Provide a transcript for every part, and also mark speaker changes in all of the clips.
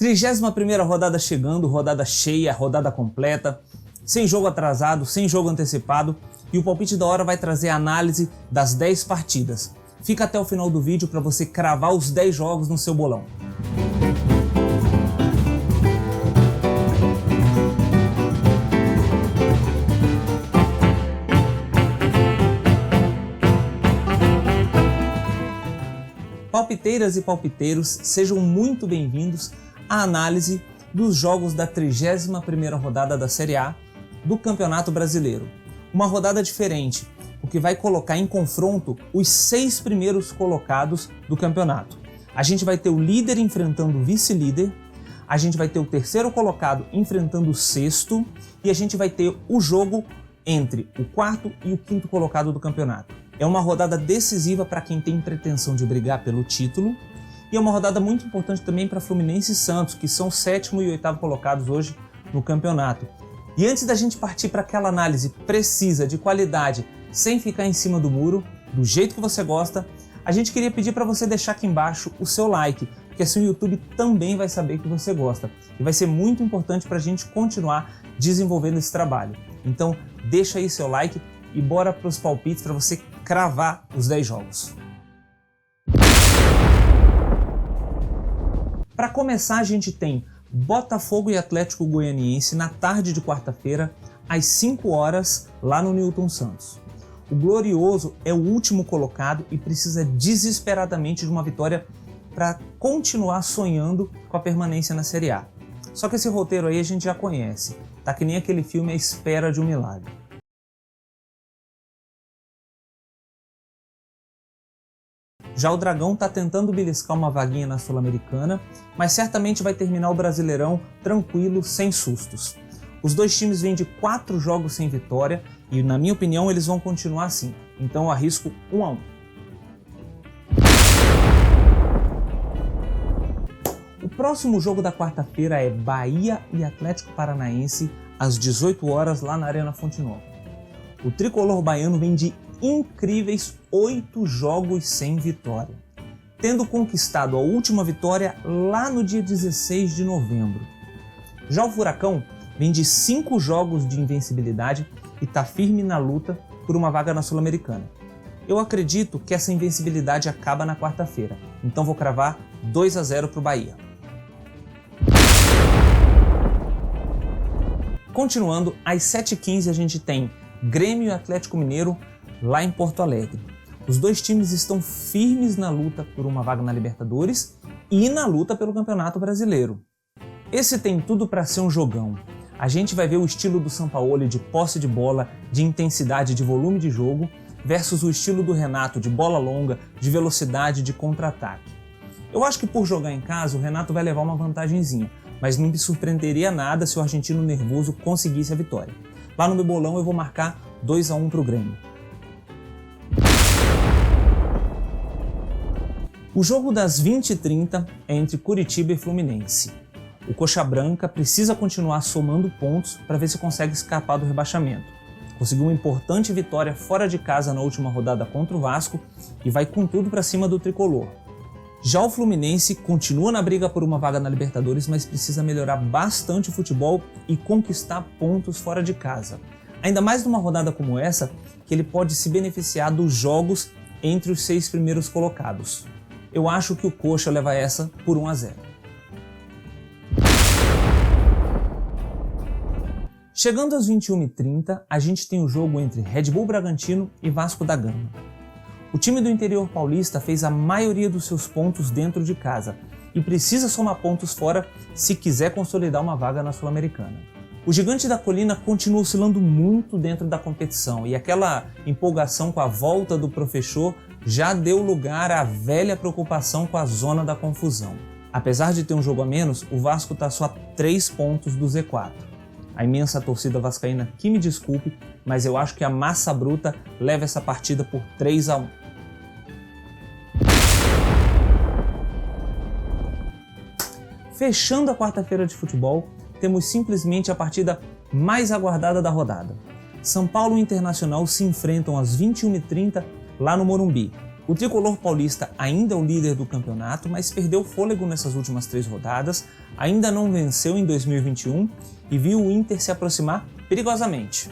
Speaker 1: 31ª rodada chegando, rodada cheia, rodada completa, sem jogo atrasado, sem jogo antecipado, e o Palpite da Hora vai trazer a análise das 10 partidas. Fica até o final do vídeo para você cravar os 10 jogos no seu bolão. Palpiteiras e palpiteiros, sejam muito bem-vindos à análise dos jogos da 31ª rodada da Série A do Campeonato Brasileiro. Uma rodada diferente, o que vai colocar em confronto os 6 primeiros colocados do campeonato. A gente vai ter o líder enfrentando o vice-líder, a gente vai ter o terceiro colocado enfrentando o sexto e a gente vai ter o jogo entre o quarto e o quinto colocado do campeonato. É uma rodada decisiva para quem tem pretensão de brigar pelo título e é uma rodada muito importante também para Fluminense e Santos, que são o 7º e 8º colocados hoje no campeonato. E antes da gente partir para aquela análise precisa, de qualidade, sem ficar em cima do muro, do jeito que você gosta, a gente queria pedir para você deixar aqui embaixo o seu like, porque assim o YouTube também vai saber que você gosta. E vai ser muito importante para a gente continuar desenvolvendo esse trabalho. Então deixa aí seu like e bora para os palpites para você cravar os 10 jogos. Para começar, a gente tem Botafogo e Atlético Goianiense na tarde de quarta-feira, às 5 horas, lá no Newton Santos. O Glorioso é o último colocado e precisa desesperadamente de uma vitória para continuar sonhando com a permanência na Série A. Só que esse roteiro aí a gente já conhece, tá que nem aquele filme A Espera de um Milagre. Já o Dragão está tentando beliscar uma vaguinha na Sul-Americana, mas certamente vai terminar o Brasileirão tranquilo, sem sustos. Os dois times vêm de 4 jogos sem vitória e, na minha opinião, eles vão continuar assim. Então eu arrisco 1-1. O próximo jogo da quarta-feira é Bahia e Atlético Paranaense, às 18 horas, lá na Arena Fonte Nova. O tricolor baiano vem de incríveis 8 jogos sem vitória, tendo conquistado a última vitória lá no dia 16 de novembro. Já o Furacão vem de 5 jogos de invencibilidade e está firme na luta por uma vaga na Sul-Americana. Eu acredito que essa invencibilidade acaba na quarta-feira, então vou cravar 2-0 para o Bahia. Continuando, às 7h15 a gente tem Grêmio e Atlético Mineiro lá em Porto Alegre. Os dois times estão firmes na luta por uma vaga na Libertadores e na luta pelo Campeonato Brasileiro. Esse tem tudo para ser um jogão. A gente vai ver o estilo do Sampaoli de posse de bola, de intensidade, de volume de jogo, versus o estilo do Renato de bola longa, de velocidade, de contra-ataque. Eu acho que por jogar em casa o Renato vai levar uma vantagenzinha, mas não me surpreenderia nada se o argentino nervoso conseguisse a vitória. Lá no meu bolão eu vou marcar 2-1 para o Grêmio. O jogo das 20h30 é entre Curitiba e Fluminense. O Coxa Branca precisa continuar somando pontos para ver se consegue escapar do rebaixamento. Conseguiu uma importante vitória fora de casa na última rodada contra o Vasco e vai com tudo para cima do tricolor. Já o Fluminense continua na briga por uma vaga na Libertadores, mas precisa melhorar bastante o futebol e conquistar pontos fora de casa. Ainda mais numa rodada como essa, que ele pode se beneficiar dos jogos entre os 6 primeiros colocados. Eu acho que o Coxa leva essa por 1-0. Chegando às 21h30, a gente tem o jogo entre Red Bull Bragantino e Vasco da Gama. O time do interior paulista fez a maioria dos seus pontos dentro de casa e precisa somar pontos fora se quiser consolidar uma vaga na Sul-Americana. O Gigante da Colina continua oscilando muito dentro da competição e aquela empolgação com a volta do professor já deu lugar à velha preocupação com a zona da confusão. Apesar de ter um jogo a menos, o Vasco está só a 3 pontos do Z4. A imensa torcida vascaína que me desculpe, mas eu acho que a massa bruta leva essa partida por 3-1. Fechando a quarta-feira de futebol, temos simplesmente a partida mais aguardada da rodada. São Paulo e Internacional se enfrentam às 21h30 lá no Morumbi. O tricolor paulista ainda é o líder do campeonato, mas perdeu fôlego nessas últimas 3 rodadas, ainda não venceu em 2021 e viu o Inter se aproximar perigosamente.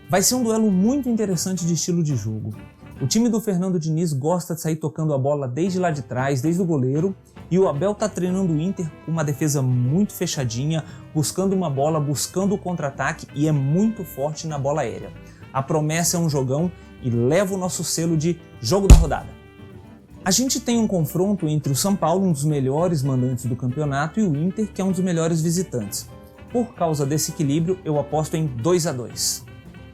Speaker 1: Vai ser um duelo muito interessante de estilo de jogo. O time do Fernando Diniz gosta de sair tocando a bola desde lá de trás, desde o goleiro, e o Abel está treinando o Inter com uma defesa muito fechadinha, buscando uma bola, buscando o contra-ataque e é muito forte na bola aérea. A promessa é um jogão e leva o nosso selo de jogo da rodada. A gente tem um confronto entre o São Paulo, um dos melhores mandantes do campeonato, e o Inter, que é um dos melhores visitantes. Por causa desse equilíbrio, eu aposto em 2-2.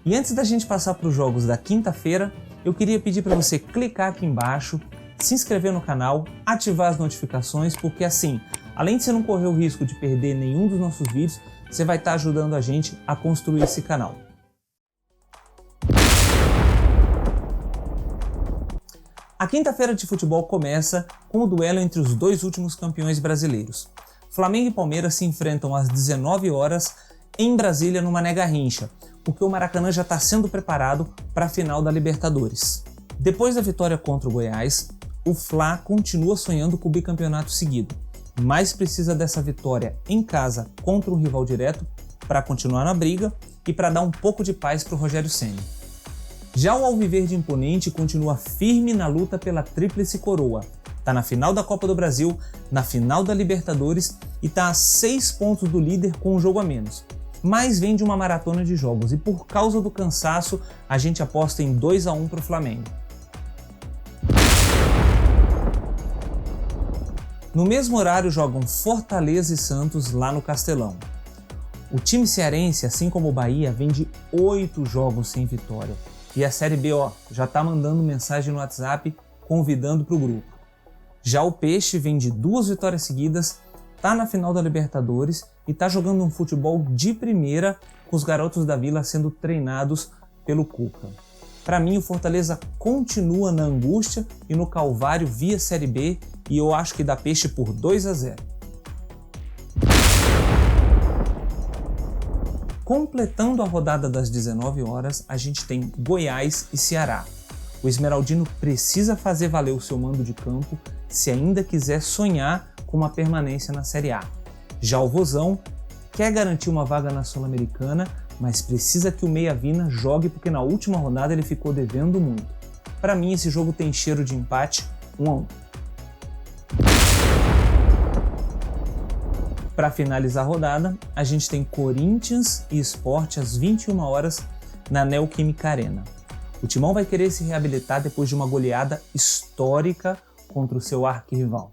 Speaker 1: E antes da gente passar para os jogos da quinta-feira, eu queria pedir para você clicar aqui embaixo, se inscrever no canal, ativar as notificações, porque assim, além de você não correr o risco de perder nenhum dos nossos vídeos, você vai estar ajudando a gente a construir esse canal. A quinta-feira de futebol começa com o duelo entre os 2 últimos campeões brasileiros. Flamengo e Palmeiras se enfrentam às 19 horas em Brasília no Mané Garrincha, porque o Maracanã já está sendo preparado para a final da Libertadores. Depois da vitória contra o Goiás, o Fla continua sonhando com o bicampeonato seguido, mas precisa dessa vitória em casa contra um rival direto para continuar na briga e para dar um pouco de paz para o Rogério Ceni. Já o Alviverde imponente continua firme na luta pela tríplice coroa. Está na final da Copa do Brasil, na final da Libertadores e está a 6 pontos do líder com um jogo a menos. Mas vem de uma maratona de jogos e por causa do cansaço a gente aposta em 2-1 para o Flamengo. No mesmo horário jogam Fortaleza e Santos lá no Castelão. O time cearense, assim como o Bahia, vem de 8 jogos sem vitória. E a Série B já está mandando mensagem no WhatsApp convidando para o grupo. Já o Peixe vem de 2 vitórias seguidas, está na final da Libertadores e está jogando um futebol de primeira com os garotos da Vila sendo treinados pelo Cuca. Para mim, o Fortaleza continua na angústia e no calvário via Série B e eu acho que dá Peixe por 2-0. Completando a rodada das 19 horas, a gente tem Goiás e Ceará. O Esmeraldino precisa fazer valer o seu mando de campo se ainda quiser sonhar com uma permanência na Série A. Já o Vozão quer garantir uma vaga na Sul-Americana, mas precisa que o Meia Vina jogue porque na última rodada ele ficou devendo muito. Para mim, esse jogo tem cheiro de empate 1-1. Para finalizar a rodada, a gente tem Corinthians e Sport às 21 horas na Neoquímica Arena. O Timão vai querer se reabilitar depois de uma goleada histórica contra o seu arquirrival.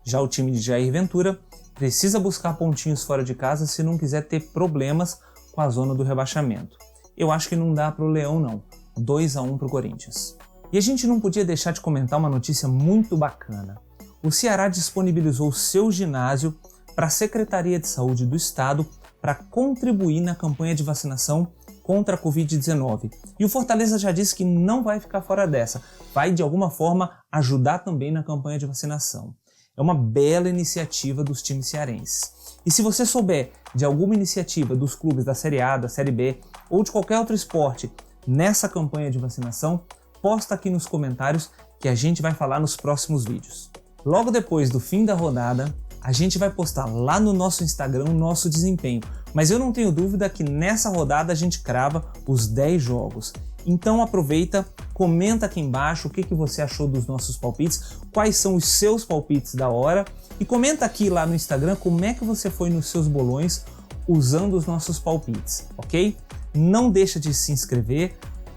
Speaker 1: Já o time de Jair Ventura precisa buscar pontinhos fora de casa se não quiser ter problemas com a zona do rebaixamento. Eu acho que não dá para o Leão não, 2-1 para o Corinthians. E a gente não podia deixar de comentar uma notícia muito bacana. O Ceará disponibilizou seu ginásio para a Secretaria de Saúde do Estado para contribuir na campanha de vacinação contra a Covid-19. E o Fortaleza já disse que não vai ficar fora dessa, vai de alguma forma ajudar também na campanha de vacinação. É uma bela iniciativa dos times cearenses. E se você souber de alguma iniciativa dos clubes da Série A, da Série B ou de qualquer outro esporte nessa campanha de vacinação, posta aqui nos comentários que a gente vai falar nos próximos vídeos. Logo depois do fim da rodada, a gente vai postar lá no nosso Instagram o nosso desempenho, mas eu não tenho dúvida que nessa rodada a gente crava os 10 jogos. Então aproveita, comenta aqui embaixo o que você achou dos nossos palpites, quais são os seus palpites da hora e comenta aqui lá no Instagram como é que você foi nos seus bolões usando os nossos palpites, ok? Não deixa de se inscrever,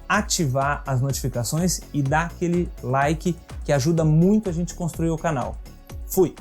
Speaker 1: ativar as notificações e dar aquele like que ajuda muito a gente a construir o canal. Fui!